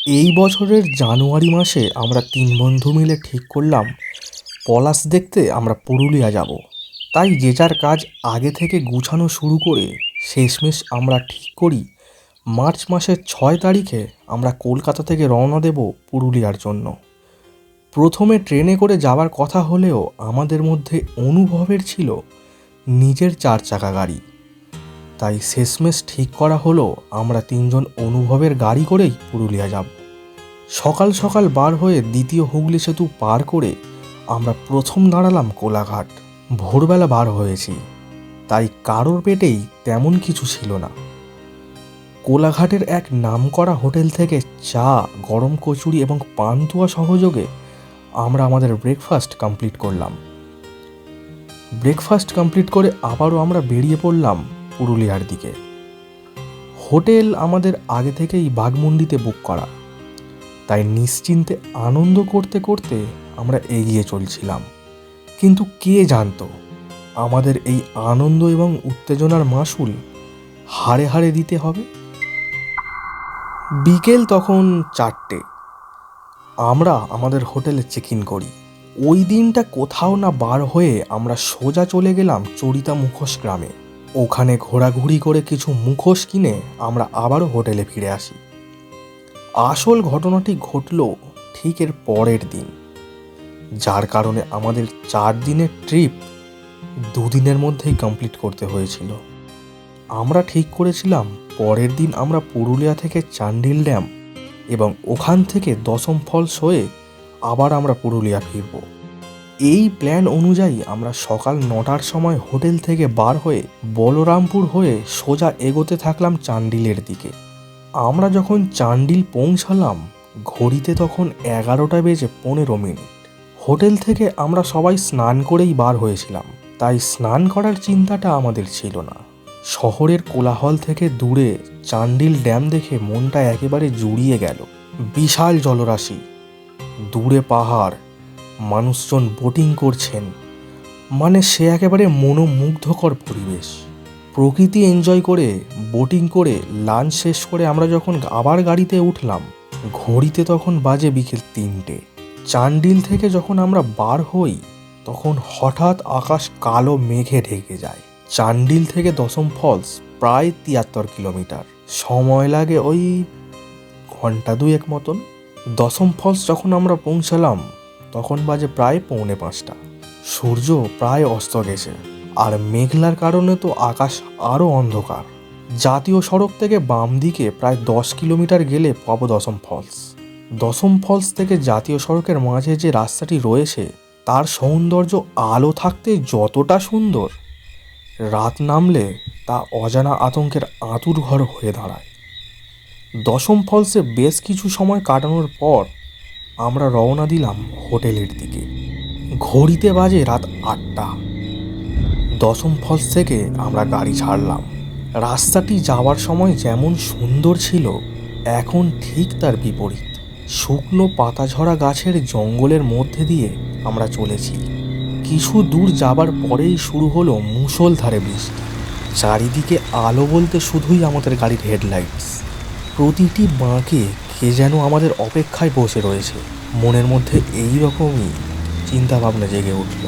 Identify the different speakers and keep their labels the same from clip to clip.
Speaker 1: এই বছরের জানুয়ারি মাসে আমরা ৩ বন্ধু মিলে ঠিক করলাম পলাশ দেখতে আমরা পুরুলিয়া যাব। তাই যে যার কাজ আগে থেকে গুছানো শুরু করে শেষমেশ আমরা ঠিক করি মার্চ মাসের ৬ তারিখে আমরা কলকাতা থেকে রওনা দেব পুরুলিয়ার জন্য। প্রথমে ট্রেনে করে যাওয়ার কথা হলেও আমাদের মধ্যে অনুভবের ছিল নিজের ৪ চাকা গাড়ি। তাই শেষমেশ ঠিক করা হলো আমরা ৩ জন অনুভবের গাড়ি করেই পুরুলিয়া যাব। সকাল সকাল বার হয়ে দ্বিতীয় হুগলি সেতু পার করে আমরা প্রথম দাঁড়ালাম কোলাঘাট। ভোরবেলা বার হয়েছি, তাই কারোর পেটেই তেমন কিছু ছিল না। কোলাঘাটের এক নামকরা হোটেল থেকে চা, গরম কচুরি এবং পান্তুয়া সহযোগে আমরা আমাদের ব্রেকফাস্ট কমপ্লিট করলাম। ব্রেকফাস্ট কমপ্লিট করে আবারও আমরা বেরিয়ে পড়লাম পুরুলিয়ার দিকে। হোটেল আমাদের আগে থেকেই বাঘমুন্ডিতে বুক করা, তাই নিশ্চিন্তে আনন্দ করতে করতে আমরা এগিয়ে চলছিলাম। কিন্তু কে জানতো আমাদের এই আনন্দ এবং উত্তেজনার মাসুল হাড়ে হাড়ে দিতে হবে। বিকেল তখন ৪টে। আমরা আমাদের হোটেলে চেক ইন করি। ওই দিনটা কোথাও না বার হয়ে আমরা সোজা চলে গেলাম চরিতা মুখোশ গ্রামে। ওখানে ঘোরাঘুরি করে কিছু মুখোশ কিনে আমরা আবারও হোটেলে ফিরে আসি। আসল ঘটনাটি ঘটল ঠিক এর পরের দিন, যার কারণে আমাদের ৪ দিনের ট্রিপ ২ দিনের মধ্যেই কমপ্লিট করতে হয়েছিল। আমরা ঠিক করেছিলাম পরের দিন আমরা পুরুলিয়া থেকে চান্ডিল ড্যাম এবং ওখান থেকে দশম ফলস হয়ে আবার আমরা পুরুলিয়া ফিরব। এই প্ল্যান অনুযায়ী আমরা সকাল ৯টার সময় হোটেল থেকে বার হয়ে বলরামপুর হয়ে সোজা এগোতে থাকলাম চান্ডিলের দিকে। আমরা যখন চান্ডিল পৌঁছালাম ঘড়িতে তখন ১১টা বেজে ১৫ মিনিট। হোটেল থেকে আমরা সবাই স্নান করেই বার হয়েছিলাম, তাই স্নান করার চিন্তাটা আমাদের ছিল না। শহরের কোলাহল থেকে দূরে চান্ডিল ড্যাম দেখে মনটা একেবারে জুড়িয়ে গেল। বিশাল জলরাশি, দূরে পাহাড়, মানুষজন বোটিং করছেন, মানে সে একেবারে মনোমুগ্ধকর পরিবেশ। প্রকৃতি এনজয় করে বোটিং করে লাঞ্চ শেষ করে আমরা যখন আবার গাড়িতে উঠলাম ঘড়িতে তখন বাজে বিকেল ৩টে। চান্ডিল থেকে যখন আমরা বার হই তখন হঠাৎ আকাশ কালো মেঘে ঢেকে যায়। চান্ডিল থেকে দশম ফলস প্রায় ৭৩ কিলোমিটার, সময় লাগে ওই ঘন্টা ২ মতন। দশম ফলস যখন আমরা পৌঁছালাম তখন বাজে প্রায় ৪:৩০। সূর্য প্রায় অস্ত গেছে, আর মেঘলার কারণে তো আকাশ আরও অন্ধকার। জাতীয় সড়ক থেকে বাম দিকে প্রায় ১০ কিলোমিটার গেলে পাবো দশম ফলস। দশম ফলস থেকে জাতীয় সড়কের মাঝে যে রাস্তাটি রয়েছে তার সৌন্দর্য আলো থাকতে যতটা সুন্দর, রাত নামলে তা অজানা আতঙ্কের আঁতুড় ঘর হয়ে দাঁড়ায়। দশম ফলসে বেশ কিছু সময় কাটানোর পর আমরা রওনা দিলাম হোটেলের দিকে। ঘড়িতে বাজে রাত ৮টা। দশম ফলস থেকে আমরা গাড়ি ছাড়লাম। রাস্তাটি যাওয়ার সময় যেমন সুন্দর ছিল এখন ঠিক তার বিপরীত। শুকনো পাতাঝরা গাছের জঙ্গলের মধ্যে দিয়ে আমরা চলেছি। কিছু দূর যাবার পরেই শুরু হলো মুষলধারে বৃষ্টি। চারিদিকে আলো বলতে শুধুই আমাদের গাড়ির হেডলাইটস। প্রতিটি বাঁকে কে যেন আমাদের অপেক্ষায় বসে রয়েছে। মনের মধ্যে এই রকমই চিন্তাভাবনা জেগে উঠল।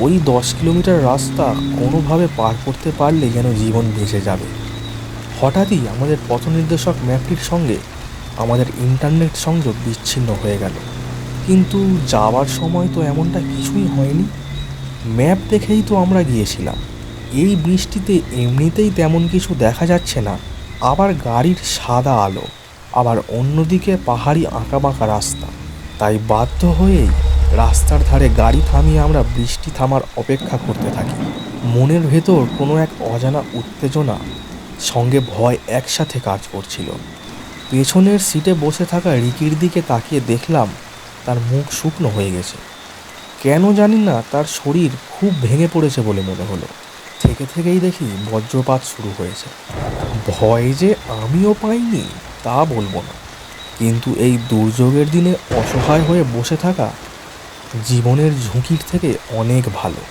Speaker 1: ওই ১০ কিলোমিটার রাস্তা কোনোভাবে পার করতে পারলে যেন জীবন বেঁচে যাবে। হঠাৎই আমাদের পথ নির্দেশক ম্যাপটির সঙ্গে আমাদের ইন্টারনেট সংযোগ বিচ্ছিন্ন হয়ে গেল। কিন্তু যাওয়ার সময় তো এমনটা কিছুই হয়নি। ম্যাপ দেখেই তো আমরা গিয়েছিলাম। এই বৃষ্টিতে এমনিতেই তেমন কিছু দেখা যাচ্ছে না, আবার গাড়ির সাদা আলো, আবার অন্যদিকে পাহাড়ি আঁকাবাঁকা রাস্তা। তাই বাধ্য হয়েই রাস্তার ধারে গাড়ি থামিয়ে আমরা বৃষ্টি থামার অপেক্ষা করতে থাকি। মনের ভেতর কোনো এক অজানা উত্তেজনা সঙ্গে ভয় একসাথে কাজ করছিল। পেছনের সিটে বসে থাকা রিকির দিকে তাকিয়ে দেখলাম তার মুখ শুকনো হয়ে গেছে। কেন জানি না তার শরীর খুব ভেঙে পড়েছে বলে মনে হলো। থেকেই দেখি বজ্রপাত শুরু হয়েছে। ভয় যে আমিও পাইনি তা বলবো না, কিন্তু এই দুর্যোগের দিনে অসহায় হয়ে বসে থাকা জীবনের ঝুঁকির থেকে অনেক ভালো।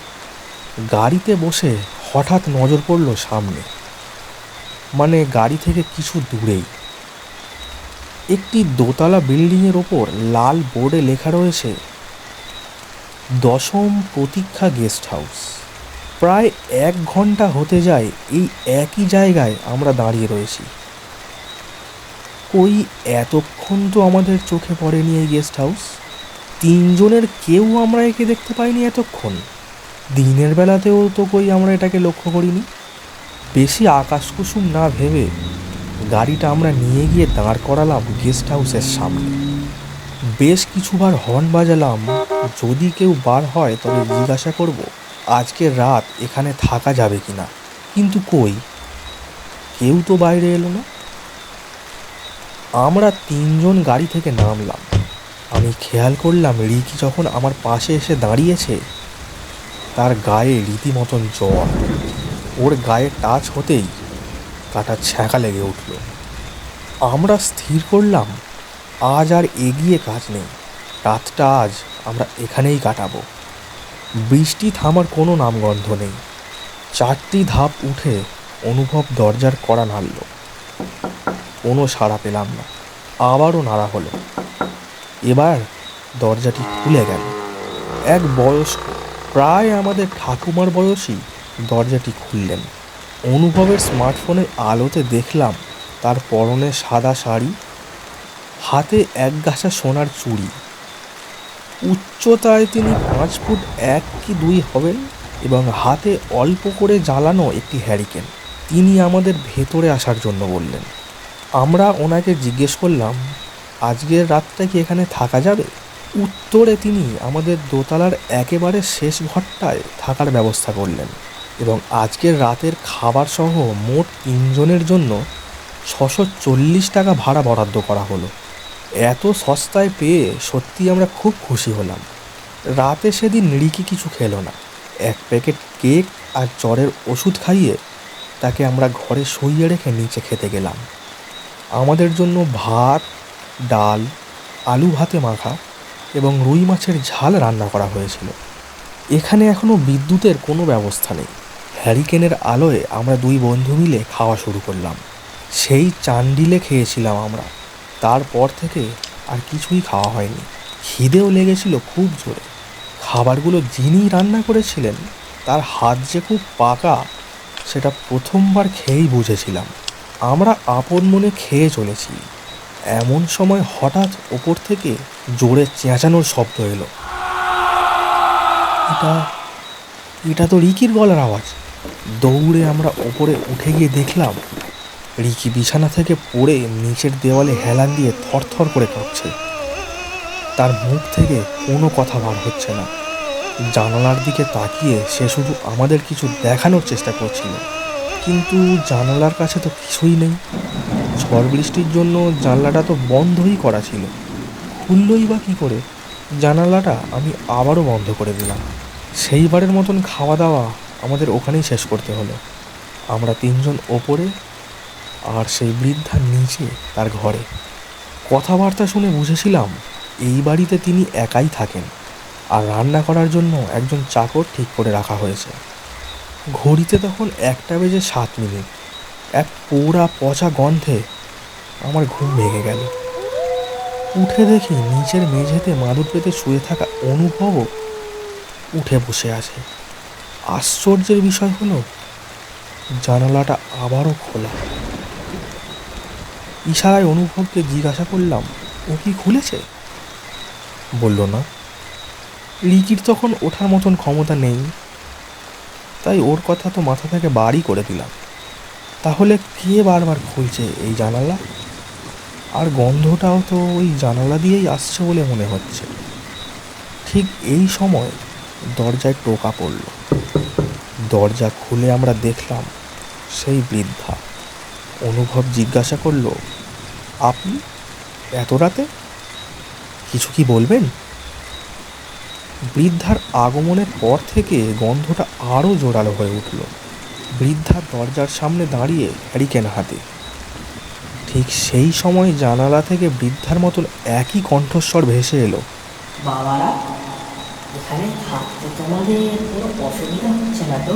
Speaker 1: গাড়িতে বসে হঠাৎ নজর পড়ল সামনে, মানে গাড়ি থেকে কিছু দূরেই একটি দোতলা বিল্ডিংয়ের ওপর লাল বোর্ডে লেখা রয়েছে দশম প্রতীক্ষা গেস্ট হাউস। প্রায় 1 ঘন্টা হতে যায় এই একই জায়গায় আমরা দাঁড়িয়ে রয়েছি। কই এতক্ষণ তো আমাদের চোখে পড়েনি এই গেস্ট হাউস। 3 জনের কেউ আমরা একে দেখতে পাইনি এতক্ষণ। দিনের বেলাতেও তো কই আমরা এটাকে লক্ষ্য করিনি। বেশি আকাশ কুসুম না ভেবে গাড়িটা আমরা নিয়ে গিয়ে দাঁড় করালাম গেস্ট হাউসের সামনে। বেশ কিছুবার হর্ন বাজালাম, যদি কেউ বার হয় তবে জিজ্ঞাসা করব আজকের রাত এখানে থাকা যাবে কি না। কিন্তু কই কেউ তো বাইরে এলো না। আমরা 3 জন গাড়ি থেকে নামলাম। আমি খেয়াল করলাম রিকি যখন আমার পাশে এসে দাঁড়িয়েছে তার গায়ে রীতিমতন জ্বর। ওর গায়ে টাচ হতেই কাটা ছ্যাঁকা লেগে উঠল। আমরা স্থির করলাম আজ আর এগিয়ে কাজ নেই, রাতটা আজ আমরা এখানেই কাটাবো। বৃষ্টি থামার কোনো নামগন্ধ নেই। 4টি ধাপ উঠে অনুভব দরজার কড়া নাড়ল। কোনো সাড়া পেলাম না। আবারও নাড়া হলো। এবার দরজাটি খুলে গেল। এক বয়স্ক, প্রায় আমাদের ঠাকুমার বয়সী দরজাটি খুললেন। অনুভবের স্মার্টফোনের আলোতে দেখলাম তার পরনে সাদা শাড়ি, হাতে 1 গাছা সোনার চুড়ি। উচ্চতায় তিনি 5 ফুট 1 কি 2 হবেন এবং হাতে অল্প করে জ্বালানো একটি হ্যারিকেন। তিনি আমাদের ভেতরে আসার জন্য বললেন। আমরা ওনাকে জিজ্ঞেস করলাম আজকের রাতটা কি এখানে থাকা যাবে। উত্তরে তিনি আমাদের দোতলার একেবারে শেষ ঘরটায় থাকার ব্যবস্থা করলেন এবং আজকের রাতের খাবার সহ মোট 3 জনের জন্য 640 টাকা ভাড়া বরাদ্দ করা হলো। এত সস্তায় পেয়ে সত্যি আমরা খুব খুশি হলাম। রাতে সেদিন রিকি কিছু খেলো না। 1 প্যাকেট কেক আর জ্বরের ওষুধ খাইয়ে তাকে আমরা ঘরে শুইয়ে রেখে নিচে খেতে গেলাম। আমাদের জন্য ভাত, ডাল, আলু ভাতে মাখা এবং রুই মাছের ঝাল রান্না করা হয়েছিল। এখানে এখনও বিদ্যুতের কোনো ব্যবস্থা নেই। হ্যারিকেনের আলোয় আমরা 2 বন্ধু মিলে খাওয়া শুরু করলাম। সেই চান্ডিলে খেয়েছিলাম আমরা। তারপর থেকে আর কিছুই খাওয়া হয়নি। খিদেও লেগেছিল খুব জোরে। খাবারগুলো যিনি রান্না করেছিলেন তার হাত যে খুব পাকা সেটা প্রথমবার খেয়েই বুঝেছিলাম। আমরা আপন মনে খেয়ে চলেছি, এমন সময় হঠাৎ ওপর থেকে জোরে চেঁচানোর শব্দ এলো। এটা এটা তো রিকির গলার আওয়াজ। দৌড়ে আমরা ওপরে উঠে গিয়ে দেখলাম রিকি বিছানা থেকে পড়ে নিচের দেওয়ালে হেলান দিয়ে থরথর করে কাঁপছে। তার মুখ থেকে কোনো কথা বার হচ্ছে না। জানালার দিকে তাকিয়ে সে শুধু আমাদের কিছু দেখানোর চেষ্টা করছিল, কিন্তু জানালার কাছে তো কিছুই নেই। ঝড় বৃষ্টির জন্য জানলাটা তো বন্ধই করা ছিল। খুললই বা কী করে? জানালাটা আমি আবারও বন্ধ করে দিলাম। সেইবারের মতন খাওয়া দাওয়া আমাদের ওখানেই শেষ করতে হলো। আমরা 3 জন ওপরে আর সেই বৃদ্ধা নিচে তার ঘরে। কথাবার্তা শুনে বুঝেছিলাম এই বাড়িতে তিনি একাই থাকেন আর রান্না করার জন্য একজন চাকর ঠিক করে রাখা হয়েছে। ঘড়িতে তখন 1:07। এক পোড়া পচা গন্ধে আমার ঘুম ভেঙে গেল। উঠে দেখি নিচের মেঝেতে মাদুর পেতে শুয়ে থাকা অনুভবও উঠে বসে আছে। আশ্চর্যের বিষয় হলো জানালাটা আবারও খোলা। ইশারায় অনুভবকে জিজ্ঞাসা করলাম ও কি খুলেছে। বলল না। রিকির তখন ওঠার মতন ক্ষমতা নেই, তাই ওর কথা তো মাথা থেকে বারই করে দিলাম। তাহলে কে বারবার খুলছে এই জানালা? আর গন্ধটাও তো ওই জানালা দিয়েই আসছে বলে মনে হচ্ছে। ঠিক এই সময় দরজায় টোকা পড়ল। দরজা খুলে আমরা দেখলাম সেই বৃদ্ধা। অনুভব জিজ্ঞাসা করল, আপনি এত রাতে কিছু কি বলবেন? বৃদ্ধার আগমনের পর থেকে গন্ধটা আরও জোরালো হয়ে উঠল। বৃদ্ধা দরজার সামনে দাঁড়িয়ে হ্যারিকেন হাতে। ঠিক সেই সময় জানালা থেকে বৃদ্ধার মতন একই কণ্ঠস্বর ভেসে এলো,
Speaker 2: বাবারা, এখানে থাকতে তোমাদের কোনো অসুবিধা হচ্ছে না তো?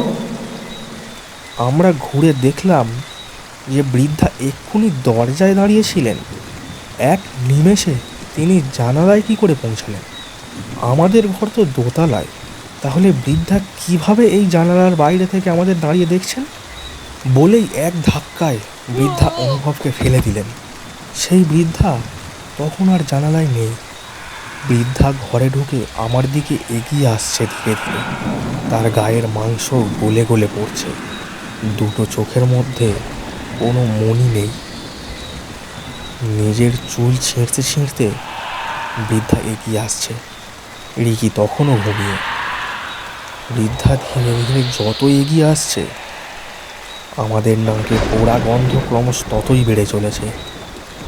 Speaker 1: আমরা ঘুরে দেখলাম যে বৃদ্ধা এক্ষুনি দরজায় দাঁড়িয়েছিলেন। এক নিমেষে তিনি জানালায় কি করে পৌঁছালেন? আমাদের ঘর তো দোতলায়, তাহলে বৃদ্ধা কিভাবে এই জানালার বাইরে থেকে আমাদের দাঁড়িয়ে দেখছেন? বলেই এক ধাক্কায় বৃদ্ধা অনুভবকে ফেলে দিলেন। সেই বৃদ্ধা তখন আর জানালায় নেই। বৃদ্ধা ঘরে ঢুকে আমার দিকে এগিয়ে আসছে ধীরে ধীরে। তার গায়ের মাংস গলে গলে পড়ছে, দুটো চোখের মধ্যে কোনো মনি নেই। নিজের চুল ছিঁড়তে ছিঁড়তে বৃদ্ধা এগিয়ে আসছে, রিকি তখনও ঘুমিয়ে। বৃদ্ধা ধীরে ধীরে যত এগিয়ে আসছে, আমাদের নাকে পোড়া গন্ধ ক্রমশ ততই বেড়ে চলেছে।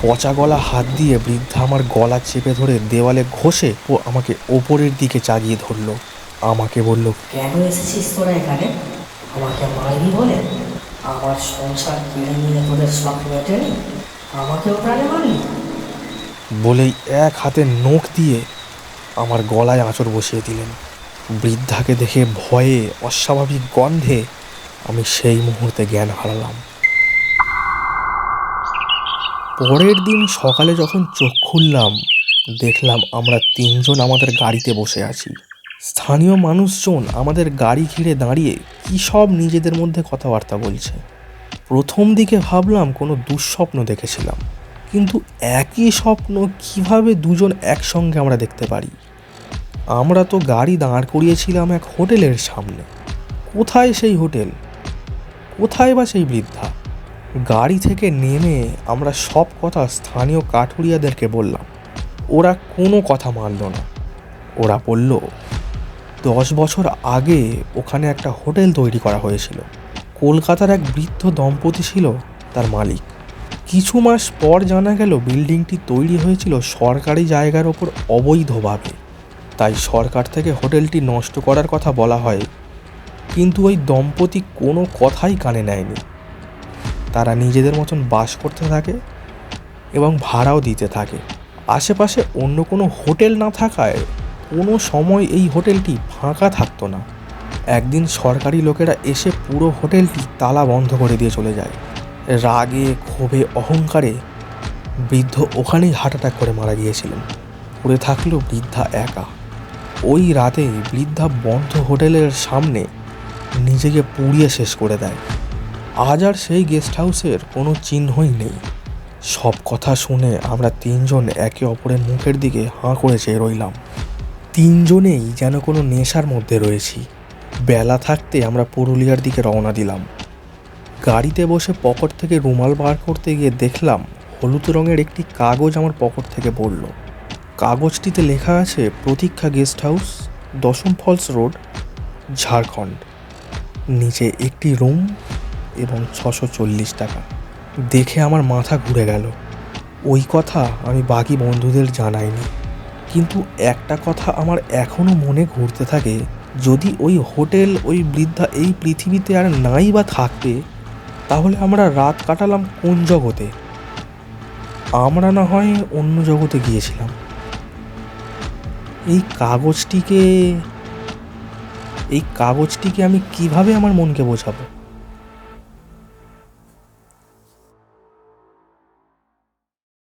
Speaker 1: পচা গলা হাত দিয়ে বৃদ্ধা আমার গলা চেপে ধরে দেওয়ালে ঘষে ও আমাকে ওপরের দিকে চাগিয়ে ধরল। আমাকে বলল,
Speaker 2: কেন এসেছিস তোরা এখানে? আমাকে মারবি বলে? আমার সংসার কিনে নিয়ে তোদের শখ মেটেনি, আমাকেও প্রাণে মারলি?
Speaker 1: বলেই এক হাতে নখ দিয়ে আমার গলায় আঁচড় বসিয়ে দিলেন। বৃদ্ধাকে দেখে ভয়ে, অস্বাভাবিক গন্ধে আমি সেই মুহূর্তে জ্ঞান হারালাম। পরের দিন সকালে যখন চোখ খুললাম, দেখলাম আমরা তিনজন আমাদের গাড়িতে বসে আছি। স্থানীয় মানুষজন আমাদের গাড়ি ঘিরে দাঁড়িয়ে কী সব নিজেদের মধ্যে কথাবার্তা বলছে। প্রথম দিকে ভাবলাম কোনো দুঃস্বপ্ন দেখেছিলাম, কিন্তু একই স্বপ্ন কিভাবে দুজন একসঙ্গে আমরা দেখতে পারি? আমরা তো গাড়ি দাঁড় করিয়েছিলাম এক হোটেলের সামনে। কোথায় সেই হোটেল? কোথায় বা সেই বৃদ্ধা? গাড়ি থেকে নেমে আমরা সব কথা স্থানীয় কাঠুরিয়াদেরকে বললাম। ওরা কোনো কথা মানল না। ওরা বলল, 10 বছর আগে ওখানে একটা হোটেল তৈরি করা হয়েছিল। কলকাতার এক বৃদ্ধ দম্পতি ছিল তার মালিক। কিছু মাস পর জানা গেল বিল্ডিংটি তৈরি হয়েছিল সরকারি জায়গার ওপর অবৈধভাবে। তাই সরকার থেকে হোটেলটি নষ্ট করার কথা বলা হয়, কিন্তু ওই দম্পতি কোনো কথাই কানে নেয়নি। তারা নিজেদের মতন বাস করতে থাকে এবং ভাড়াও দিতে থাকে। আশেপাশে অন্য কোনো হোটেল না থাকায় কোনো সময় এই হোটেলটি ফাঁকা থাকতো না। একদিন সরকারি লোকেরা এসে পুরো হোটেলটি তালা বন্ধ করে দিয়ে চলে যায়। রাগে, ক্ষোভে, অহংকারে বৃদ্ধ ওখানেই হার্ট অ্যাটাক করে মারা গিয়েছিলেন। পড়ে থাকলো বৃদ্ধা একা। ওই রাতে বৃদ্ধা বন্ধ হোটেলের সামনে নিজেকে পুড়িয়ে শেষ করে দেয়। আজ আর সেই গেস্ট হাউসের কোনো চিহ্নই নেই। সব কথা শুনে আমরা তিনজন একে অপরের মুখের দিকে হাঁ করে চেয়ে রইলাম। তিনজনেই যেন কোনো নেশার মধ্যে রয়েছি। বেলা থাকতে আমরা পুরুলিয়ার দিকে রওনা দিলাম। গাড়িতে বসে পকেট থেকে রুমাল বার করতে গিয়ে দেখলাম হলুদ রঙের একটি কাগজ আমার পকেট থেকে পড়ল। কাগজটিতে লেখা আছে প্রতীক্ষা গেস্ট হাউস, 10ম ফলস রোড, ঝাড়খণ্ড। নিচে একটি রুম এবং 640 টাকা। দেখে আমার মাথা ঘুরে গেল। ওই কথা আমি বাকি বন্ধুদের জানাইনি, কিন্তু একটা কথা আমার এখনও মনে ঘুরতে থাকে, যদি ওই হোটেল, ওই বৃদ্ধা এই পৃথিবীতে আর নাই বা থাকবে, তাহলে আমরা রাত কাটালাম কোন জগতে? আমরা না হয় অন্য জগতে গিয়েছিলাম। এই কাগজটিকে আমি কিভাবে আমার মনকে বোঝাবো?